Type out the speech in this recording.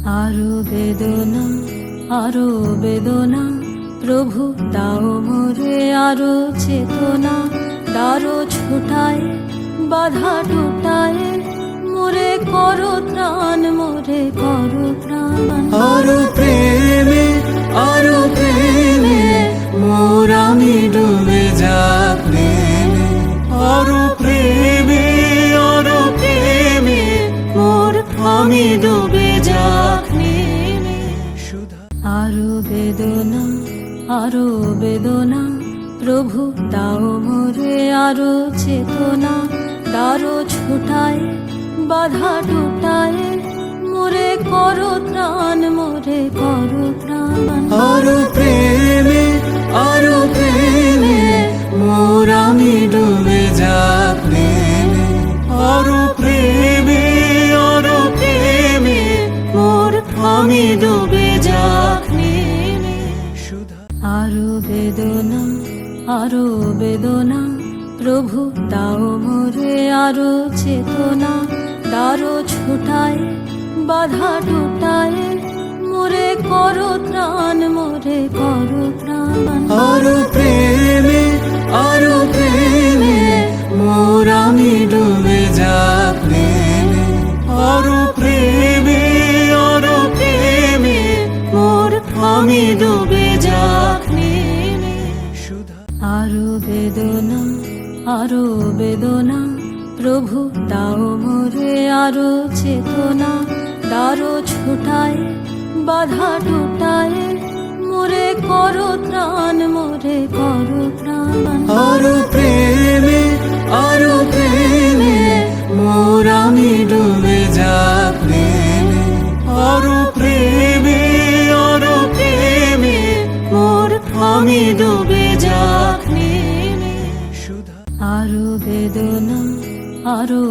আরো বেদনা, আরো বেদনা, প্রভু দাও মোরে আরো চেতনা। দারো ছোটায়, বাধা টুটায়, মোরে করো ত্রাণ, মোরে করো ত্রাণ। আরো প্রেমে, আরো প্রেমে, মোর আমি ডুবে যাক প্রেমে। আরো প্রেমে, আরো প্রেমে, মোর আমি ডুবে যাক প্রেমে। আরো বেদনা, আরো বেদনা, প্রভু দাও মোরে আরো চেতনা। দারো ছোটায়, বাধা টুটায়, মোরে করো ত্রাণ, মোরে করো ত্রাণ। আরো প্রেমে, আরো প্রেমে, মোর আমি ডুবে যাক প্রেমে। আরো প্রেমে, আরো প্রেমে, মোর আমি ডুবে যাক প্রেমে। আরো বেদনা, আরো বেদনা, প্রভু দাও মোরে আরো চেতনা। দারো ছোটায়, বাধা টুটায়, মোরে করো ত্রাণ, মোরে করো ত্রাণ। আরো প্রেমে, আরো প্রেমে, মোর আমি ডুবে যাক প্রেমে। আরো প্রেমে, আরো প্রেমে, মোর আমি ডুবে যাক প্রেমে। আরো বেদনা, আরো বেদনা, প্রভু দাও মোরে আরো চেতনা। দারো ছোটায়, বাধা টুটায়, মোরে করো ত্রাণ, মোরে করো ত্রাণ। আরো প্রেমে, আরো প্রেমে, মোর আমি ডুবে যাক প্রেমে। আরো প্রেমে, আরো প্রেমে, মোর আমি ডুবে যাক প্রেমে। আরো বেদনা, আরো